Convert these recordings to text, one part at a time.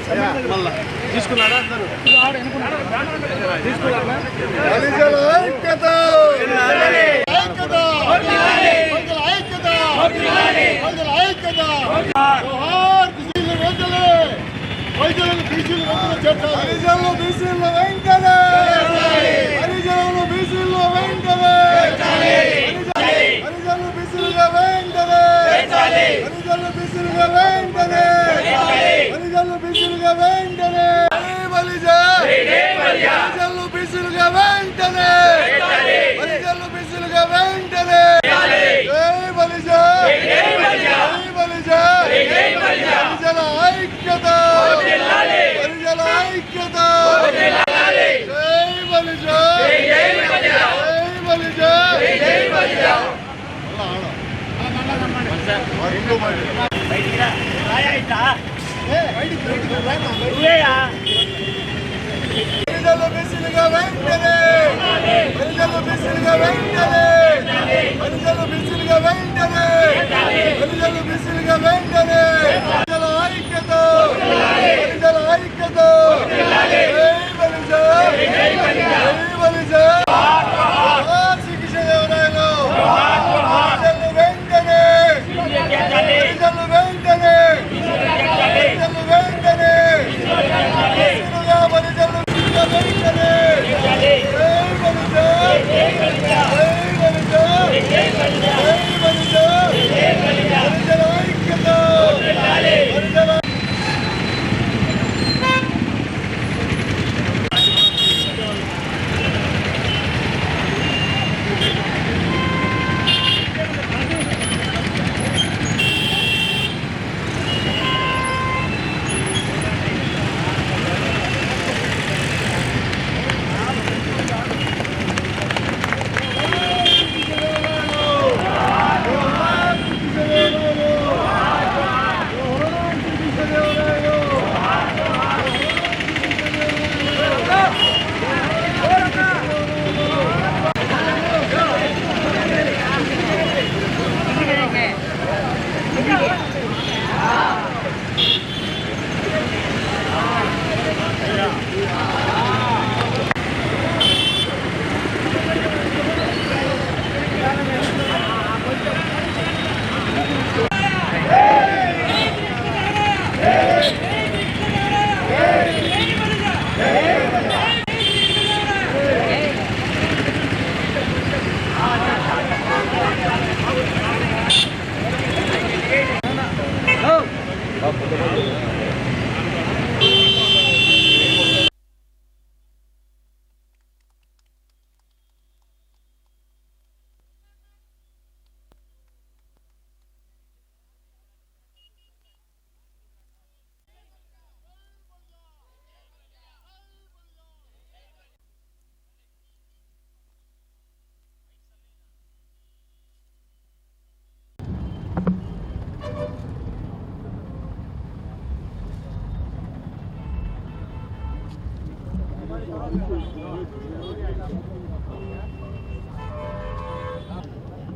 మళ్ళా తీసుకున్నారా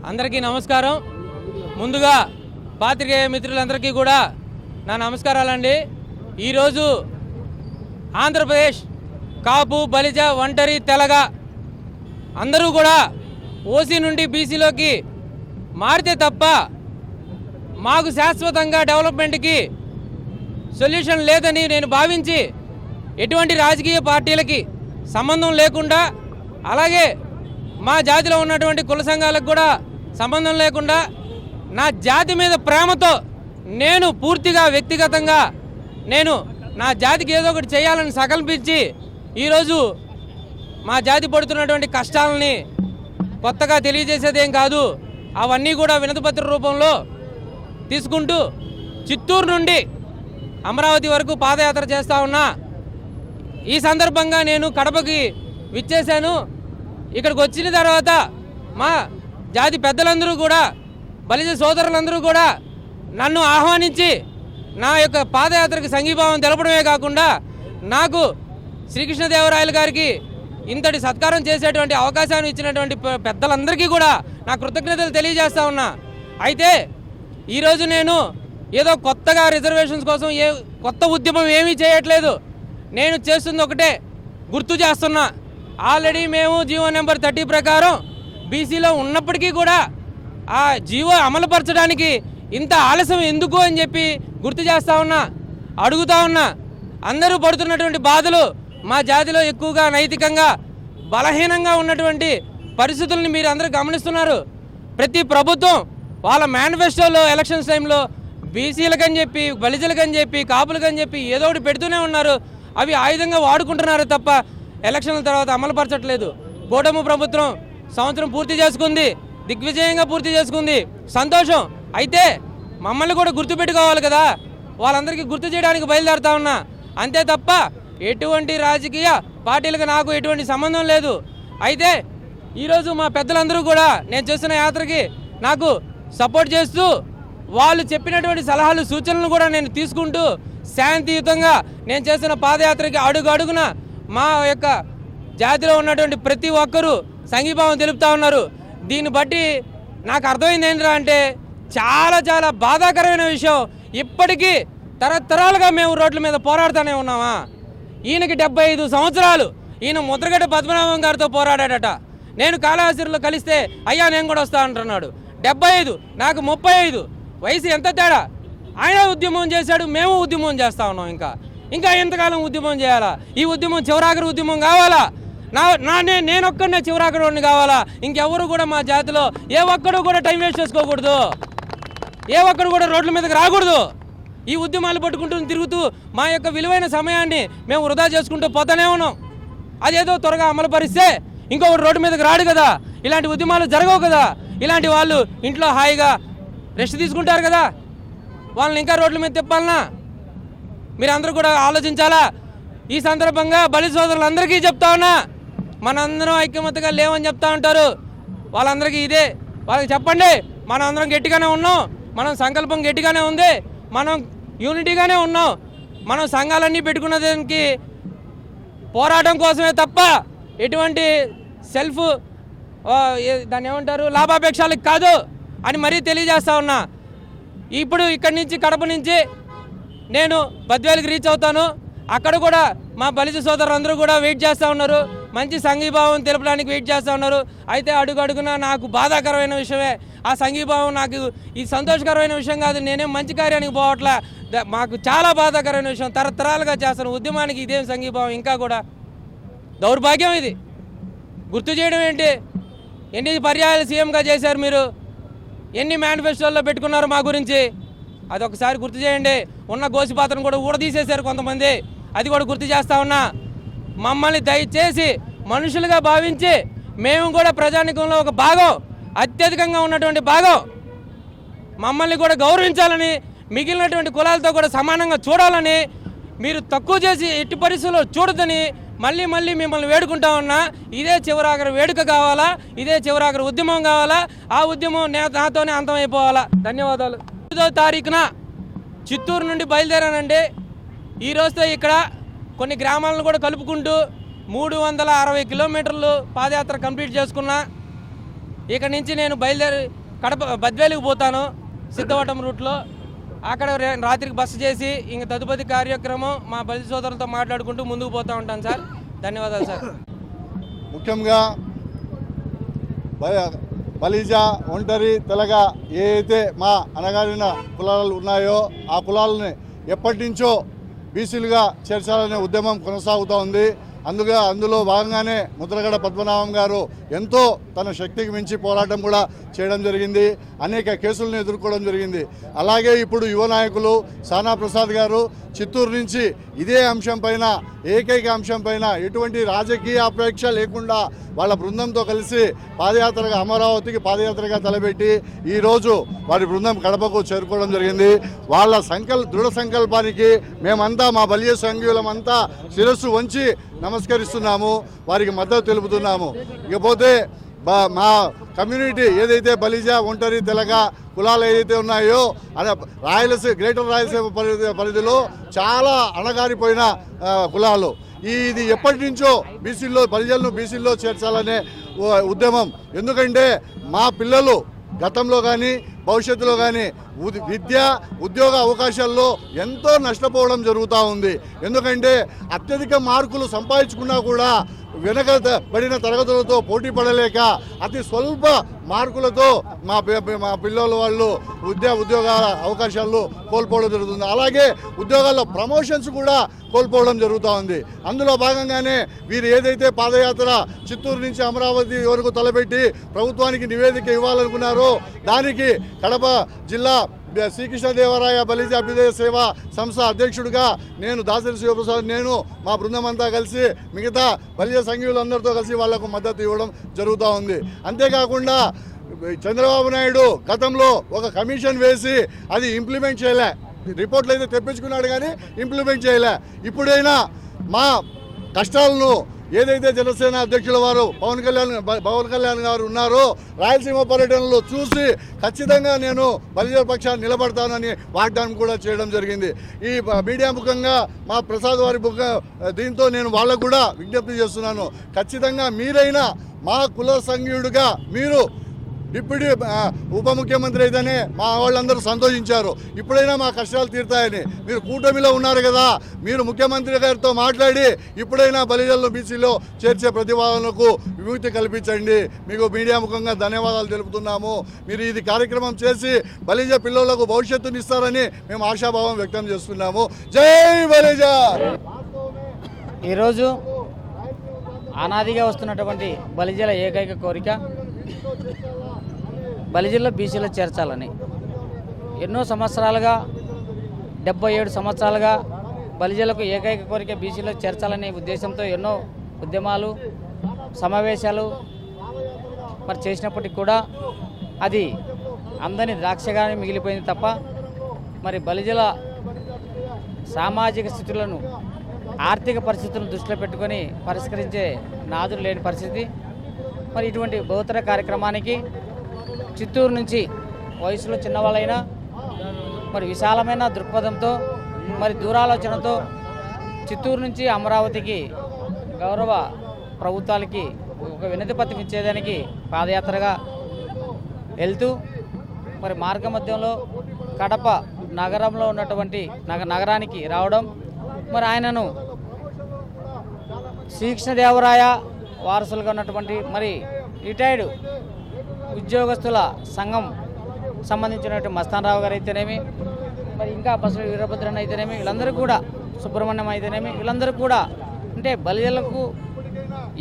అందరికీ నమస్కారం. ముందుగా పాత్రికేయ మిత్రులందరికీ కూడా నా నమస్కారాలండి. ఈరోజు ఆంధ్రప్రదేశ్ కాపు బలిజ ఒంటరి తెలగ అందరూ కూడా ఓసీ నుండి బీసీలోకి మారితే తప్ప మాకు శాశ్వతంగా డెవలప్మెంట్కి సొల్యూషన్ లేదని నేను భావించి ఎటువంటి రాజకీయ పార్టీలకి సంబంధం లేకుండా, అలాగే మా జాతిలో ఉన్నటువంటి కుల సంఘాలకు కూడా సంబంధం లేకుండా నా జాతి మీద ప్రేమతో నేను పూర్తిగా వ్యక్తిగతంగా నేను నా జాతికి ఏదో ఒకటి చేయాలని సంకల్పించి ఈరోజు మా జాతి పడుతున్నటువంటి కష్టాలని కొత్తగా తెలియజేసేదేం కాదు, అవన్నీ కూడా వినతిపత్ర రూపంలో తీసుకుంటూ చిత్తూరు నుండి అమరావతి వరకు పాదయాత్ర చేస్తూ ఉన్నా. ఈ సందర్భంగా నేను కడపకి విచ్చేశాను. ఇక్కడికి వచ్చిన తర్వాత మా జాతి పెద్దలందరూ కూడా, బలిజ సోదరులందరూ కూడా నన్ను ఆహ్వానించి నా యొక్క పాదయాత్రకు సంఘీభావం తెలపడమే కాకుండా నాకు శ్రీకృష్ణదేవరాయలు గారికి ఇంతటి సత్కారం చేసేటువంటి అవకాశాన్ని ఇచ్చినటువంటి పెద్దలందరికీ కూడా నా కృతజ్ఞతలు తెలియజేస్తా ఉన్నా. అయితే ఈరోజు నేను ఏదో కొత్తగా రిజర్వేషన్స్ కోసం కొత్త ఉద్యమం ఏమీ చేయట్లేదు. నేను చేస్తుంది ఒకటే గుర్తు చేస్తున్నా. ఆల్రెడీ మేము జీవో నెంబర్ 30 ప్రకారం బీసీలో ఉన్నప్పటికీ కూడా ఆ జీవో అమలుపరచడానికి ఇంత ఆలస్యం ఎందుకు అని చెప్పి గుర్తు చేస్తూ ఉన్నా, అడుగుతా ఉన్నా. అందరూ పడుతున్నటువంటి బాధలు మా జాతిలో ఎక్కువగా నైతికంగా బలహీనంగా ఉన్నటువంటి పరిస్థితులను మీరు అందరూ గమనిస్తున్నారు. ప్రతి ప్రభుత్వం వాళ్ళ మేనిఫెస్టోలో ఎలక్షన్స్ టైంలో బీసీలకని చెప్పి, బలిజలకని చెప్పి, కాపులకని చెప్పి ఏదో ఒకటి పెడుతూనే ఉన్నారు. అవి ఆయుధంగా వాడుకుంటున్నారు తప్ప ఎలక్షన్ల తర్వాత అమలుపరచట్లేదు. కూటమి ప్రభుత్వం సంవత్సరం పూర్తి చేసుకుంది, దిగ్విజయంగా పూర్తి చేసుకుంది, సంతోషం. అయితే మమ్మల్ని కూడా గుర్తుపెట్టుకోవాలి కదా, వాళ్ళందరికీ గుర్తు చేయడానికి బయలుదేరుతా ఉన్నా. అంతే తప్ప ఎటువంటి రాజకీయ పార్టీలకు నాకు ఎటువంటి సంబంధం లేదు. అయితే ఈరోజు మా పెద్దలందరూ కూడా నేను చేస్తున్న యాత్రకి నాకు సపోర్ట్ చేస్తూ వాళ్ళు చెప్పినటువంటి సలహాలు సూచనలు కూడా నేను తీసుకుంటూ శాంతియుతంగా నేను చేస్తున్న పాదయాత్రకి అడుగు అడుగున మా యొక్క జాతిలో ఉన్నటువంటి ప్రతి ఒక్కరూ సంఘీభావం తెలుపుతా ఉన్నారు. దీన్ని బట్టి నాకు అర్థమైంది ఏంటంటే అంటే చాలా చాలా బాధాకరమైన విషయం. ఇప్పటికీ తరతరాలుగా మేము రోడ్ల మీద పోరాడుతూనే ఉన్నామా? ఈయనకి 75 సంవత్సరాలు. ఈయన ముద్రగడ్డ పద్మనాభం గారితో పోరాడాడట. నేను కాళహస్తిలో కలిస్తే అయ్యా నేను కూడా వస్తా అంటున్నాడు. 75, నాకు 35. వయసు ఎంత తేడా? ఆయన ఉద్యమం చేశాడు, మేము ఉద్యమం చేస్తా ఉన్నాం. ఇంకా ఎంతకాలం ఉద్యమం చేయాలా? ఈ ఉద్యమం చివరాఖరి ఉద్యమం కావాలా? నేనొక్కడనే చివరాఖరి వాడిని కావాలా? ఇంకెవరు కూడా మా జాతిలో ఏ ఒక్కడు కూడా టైం వేస్ట్ చేసుకోకూడదు, ఏ ఒక్కడు కూడా రోడ్ల మీదకి రాకూడదు. ఈ ఉద్యమాలు పట్టుకుంటూ తిరుగుతూ మా యొక్క విలువైన సమయాన్ని మేము వృధా చేసుకుంటూ పోతానే ఉన్నాం. అదేదో త్వరగా అమలు పరిస్తే ఇంకొకటి రోడ్డు మీదకి రాడు కదా, ఇలాంటి ఉద్యమాలు జరగవు కదా. ఇలాంటి వాళ్ళు ఇంట్లో హాయిగా రెస్ట్ తీసుకుంటారు కదా, వాళ్ళని ఇంకా రోడ్ల మీద తిప్పాలనా? మీరందరూ కూడా ఆలోచించాలా. ఈ సందర్భంగా బలి సోదరులందరికీ చెప్తా ఉన్నా, మనందరం ఐక్యమత్యగా లేవని చెప్తా ఉంటారు. వాళ్ళందరికీ ఇదే వాళ్ళకి చెప్పండి, మనం అందరం గట్టిగానే ఉన్నాం, మనం సంకల్పం గట్టిగానే ఉంది, మనం యూనిటీగానే ఉన్నాం. మనం సంఘాలన్నీ పెట్టుకున్న దానికి పోరాటం కోసమే తప్ప ఎటువంటి సెల్ఫ్ దాన్ని ఏమంటారు లాభాపేక్షలకు కాదు అని మరీ తెలియజేస్తా ఉన్నా. ఇప్పుడు ఇక్కడి నుంచి కడప నుంచి నేను బద్వేలుకి రీచ్ అవుతాను. అక్కడ కూడా మా బలిజ సోదరులందరూ కూడా వెయిట్ చేస్తూ ఉన్నారు, మంచి సంఘీభావం తెలపడానికి వెయిట్ చేస్తూ ఉన్నారు. అయితే అడుగు అడుగున నాకు బాధాకరమైన విషయమే ఆ సంఘీభావం. నాకు ఈ సంతోషకరమైన విషయం కాదు, నేనేం మంచి కార్యానికి పోవట్లే. మాకు చాలా బాధాకరమైన విషయం. తరతరాలుగా చేస్తున్న ఉద్యమానికి ఇదేం సంఘీభావం? ఇంకా కూడా దౌర్భాగ్యం ఇది. గుర్తు చేయడం ఏంటి? ఎన్ని పర్యాయాలు సీఎంగా చేశారు మీరు, ఎన్ని మేనిఫెస్టోల్లో పెట్టుకున్నారు మా గురించి, అదొకసారి గుర్తు చేయండి. ఉన్న గోసిపాత్రను కూడా ఊడదీసేశారు కొంతమంది, అది కూడా గుర్తు చేస్తా ఉన్నా. మమ్మల్ని దయచేసి మనుషులుగా భావించి మేము కూడా ప్రజానికంలో ఒక భాగం, అత్యధికంగా ఉన్నటువంటి భాగం, మమ్మల్ని కూడా గౌరవించాలని, మిగిలినటువంటి కులాలతో కూడా సమానంగా చూడాలని, మీరు తక్కువ చేసి ఎట్టి పరిస్థితుల్లో చూడదని మళ్ళీ మళ్ళీ మిమ్మల్ని వేడుకుంటా ఉన్నా. ఇదే చివరాఖరి వేడుక కావాలా, ఇదే చివరాఖరి ఉద్యమం కావాలా, ఆ ఉద్యమం నాతోనే అంతమైపోవాలా. ధన్యవాదాలు. 9వ తారీఖున చిత్తూరు నుండి బయలుదేరానండి. ఈ రోజుతో ఇక్కడ కొన్ని గ్రామాలను కూడా కలుపుకుంటూ 360 కిలోమీటర్లు పాదయాత్ర కంప్లీట్ చేసుకున్నా. ఇక నుంచి నేను బయలుదేరి బద్వేలుకి పోతాను సిద్ధవటం రూట్లో. అక్కడ రాత్రికి బస్సు చేసి ఇంక తదుపరి కార్యక్రమం మా బలి సోదరులతో మాట్లాడుకుంటూ ముందుకు పోతూ ఉంటాను సార్. ధన్యవాదాలు సార్. ముఖ్యంగా బలిజ, ఒంటరి, తెలగ ఏదైతే మా అణగారిన కులాలు ఉన్నాయో ఆ కులాలని ఎప్పటి నుంచో బీసీలుగా చేర్చాలనే ఉద్యమం కొనసాగుతూ ఉంది. అందులో భాగంగానే ముద్రగడ పద్మనాభం గారు ఎంతో తన శక్తికి మించి పోరాటం కూడా చేయడం జరిగింది, అనేక కేసులను ఎదుర్కోవడం జరిగింది. అలాగే ఇప్పుడు యువ నాయకులు సానా ప్రసాద్ గారు చిత్తూరు నుంచి ఇదే అంశం పైన, ఏకైక అంశం పైన ఎటువంటి రాజకీయ అపేక్ష లేకుండా వాళ్ళ బృందంతో కలిసి పాదయాత్రగా అమరావతికి పాదయాత్రగా తలపెట్టి ఈరోజు వారి బృందం కడపకు చేరుకోవడం జరిగింది. వాళ్ళ దృఢ సంకల్పానికి మేమంతా, మా బలియ సంఘీయులమంతా శిరస్సు వంచి నమస్కరిస్తున్నాము, వారికి మద్దతు తెలుపుతున్నాము. ఇకపోతే మా కమ్యూనిటీ ఏదైతే బలిజ, ఒంటరి, తెలగ కులాలు ఏదైతే ఉన్నాయో గ్రేటర్ రాయలసీమ పరిధిలో చాలా అణగారిపోయిన కులాలు. ఇది ఎప్పటి నుంచో బీసీల్లో, బలిజలను బీసీల్లో చేర్చాలనే ఉద్యమం. ఎందుకంటే మా పిల్లలు గతంలో కానీ భవిష్యత్తులో కానీ విద్య ఉద్యోగ అవకాశాల్లో ఎంతో నష్టపోవడం జరుగుతూ ఉంది. ఎందుకంటే అత్యధిక మార్కులు సంపాదించుకున్నా కూడా వెనకబడిన తరగతులతో పోటీ పడలేక అతి స్వల్ప మార్కులతో మా పిల్లల వాళ్ళు ఉద్యోగ అవకాశాలు కోల్పోవడం జరుగుతుంది. అలాగే ఉద్యోగాల్లో ప్రమోషన్స్ కూడా కోల్పోవడం జరుగుతూ ఉంది. అందులో భాగంగానే వీరు ఏదైతే పాదయాత్ర చిత్తూరు నుంచి అమరావతి వరకు తలపెట్టి ప్రభుత్వానికి నివేదిక ఇవ్వాలనుకున్నారో దానికి కడప జిల్లా శ్రీకృష్ణదేవరాయ బలిజ అభ్యుదయ సేవా సంస్థ అధ్యక్షుడిగా నేను దాసరి శివప్రసాద్ నేను మా బృందం అంతా కలిసి మిగతా బలిజ సంఘీయులందరితో కలిసి వాళ్లకు మద్దతు ఇవ్వడం జరుగుతూ ఉంది. అంతేకాకుండా చంద్రబాబు నాయుడు గతంలో ఒక కమిషన్ వేసి అది ఇంప్లిమెంట్ చేయలే, రిపోర్ట్లు అయితే తెప్పించుకున్నాడు కానీ ఇంప్లిమెంట్ చేయలే. ఇప్పుడైనా మా కష్టాలను ఏదైతే జనసేన అధ్యక్షుల వారు పవన్ కళ్యాణ్ గారు ఉన్నారో రాయలసీమ పర్యటనలో చూసి ఖచ్చితంగా నేను బలిజ పక్షాన్ని నిలబడతానని వాగ్దానం కూడా చేయడం జరిగింది. ఈ మీడియా ముఖంగా మా ప్రసాద్ వారి దీంతో నేను వాళ్ళకు కూడా విజ్ఞప్తి చేస్తున్నాను. ఖచ్చితంగా మీరైనా మా కుల సంఘీయుడిగా మీరు డిప్యూటీ ఉప ముఖ్యమంత్రి అయితేనే మా వాళ్ళందరూ సంతోషించారు. ఇప్పుడైనా మా కష్టాలు తీరుతాయని మీరు కూటమిలో ఉన్నారు కదా, మీరు ముఖ్యమంత్రి గారితో మాట్లాడి ఇప్పుడైనా బలిజల్లో బీసీలో చేర్చే ప్రతిపాదనకు విముక్తి కల్పించండి. మీకు మీడియా ముఖంగా ధన్యవాదాలు తెలుపుతున్నాము. మీరు ఇది కార్యక్రమం చేసి బలిజ పిల్లలకు భవిష్యత్తుని ఇస్తారని మేము ఆశాభావం వ్యక్తం చేస్తున్నాము. జై బలిజ. ఈరోజు అనాదిగా వస్తున్నటువంటి బలిజల ఏకైక కోరిక బలిజల్లో బీసీలో చేర్చాలని. ఎన్నో సంవత్సరాలుగా 77 సంవత్సరాలుగా బలిజలకు ఏకైక కోరిక బీసీలో చేర్చాలనే ఉద్దేశంతో ఎన్నో ఉద్యమాలు సమావేశాలు మరి చేసినప్పటికీ కూడా అది అందని ద్రాక్షగానే మిగిలిపోయింది తప్ప మరి బలిజల సామాజిక స్థితులను ఆర్థిక పరిస్థితులను దృష్టిలో పెట్టుకొని పరిష్కరించే నాదులు లేని పరిస్థితి. మరి ఇటువంటి బహుతర కార్యక్రమానికి చిత్తూరు నుంచి వయసులో చిన్నవాళ్ళైనా మరి విశాలమైన దృక్పథంతో మరి దూరాలోచనతో చిత్తూరు నుంచి అమరావతికి గౌరవ ప్రభుత్వాలకి ఒక వినతి పత్రం ఇచ్చేదానికి పాదయాత్రగా వెళ్తూ మరి మార్గ మధ్యంలో కడప నగరంలో ఉన్నటువంటి నగరానికి రావడం, మరి ఆయనను శ్రీకృష్ణదేవరాయ వారసులుగా ఉన్నటువంటి మరి రిటైర్డ్ ఉద్యోగస్తుల సంఘం సంబంధించినటువంటి మస్తాన్ రావు గారు అయితేనేమి, మరి ఇంకా బసవ వీరభద్రన్ అయితేనేమి, వీళ్ళందరూ కూడా సుబ్రహ్మణ్యం అయితేనేమి, వీళ్ళందరూ కూడా అంటే బలిజలకు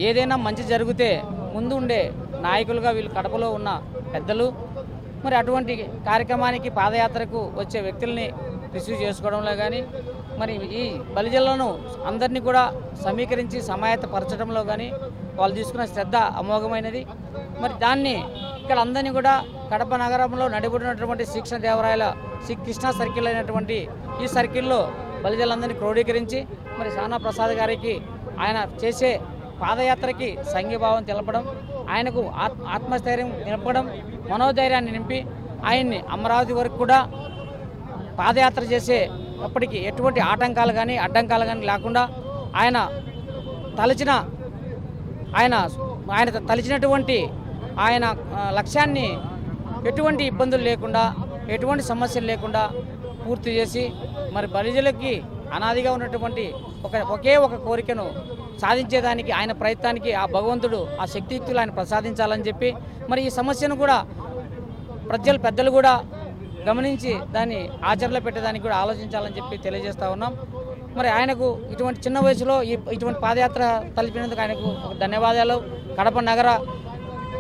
ఏదైనా మంచి జరిగితే ముందు ఉండే నాయకులుగా వీళ్ళు కడపలో ఉన్న పెద్దలు. మరి అటువంటి కార్యక్రమానికి పాదయాత్రకు వచ్చే వ్యక్తుల్ని రిసీవ్ చేసుకోవడంలో కానీ మరి ఈ బలిజలను అందరినీ కూడా సమీకరించి సమాయత్తపరచడంలో కానీ వాళ్ళు తీసుకున్న శ్రద్ధ అమోఘమైనది. మరి దాన్ని ఇక్కడ అందరినీ కూడా కడప నగరంలో నడిబడినటువంటి శ్రీకృష్ణదేవరాయల శ్రీకృష్ణ సర్కిల్ అయినటువంటి ఈ సర్కిల్లో బలిజలందరినీ క్రోడీకరించి మరి సానా ప్రసాద్ గారికి ఆయన చేసే పాదయాత్రకి సంఘీభావం తెలపడం, ఆయనకు ఆత్మస్థైర్యం నింపడం, మనోధైర్యాన్ని నింపి ఆయన్ని అమరావతి వరకు కూడా పాదయాత్ర చేసే అప్పటికి ఎటువంటి ఆటంకాలు కానీ అడ్డంకాలు కానీ లేకుండా ఆయన తలిచినటువంటి ఆయన లక్ష్యాన్ని ఎటువంటి ఇబ్బందులు లేకుండా ఎటువంటి సమస్యలు లేకుండా పూర్తి చేసి మరి బలిజలకి అనాదిగా ఉన్నటువంటి ఒకే ఒక కోరికను సాధించేదానికి ఆయన ప్రయత్నానికి ఆ భగవంతుడు ఆ శక్తియుక్తులు ఆయన ప్రసాదించాలని చెప్పి మరి ఈ సమస్యను కూడా పెద్దలు కూడా గమనించి దాన్ని ఆచరణలో పెట్టేదానికి కూడా ఆలోచించాలని చెప్పి తెలియజేస్తూ ఉన్నాం. మరి ఆయనకు ఇటువంటి చిన్న వయసులో ఇటువంటి పాదయాత్ర తలిపినందుకు ఆయనకు ధన్యవాదాలు. కడప నగర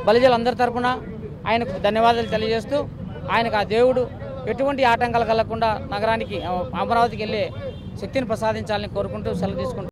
బలిజలందరి తరపున ఆయనకు ధన్యవాదాలు తెలియజేస్తూ ఆయనకు ఆ దేవుడు ఎటువంటి ఆటంకాలు కలగకుండా నగరానికి అమరావతికి వెళ్ళే శక్తిని ప్రసాదించాలని కోరుకుంటూ సెలవు తీసుకుంటాం.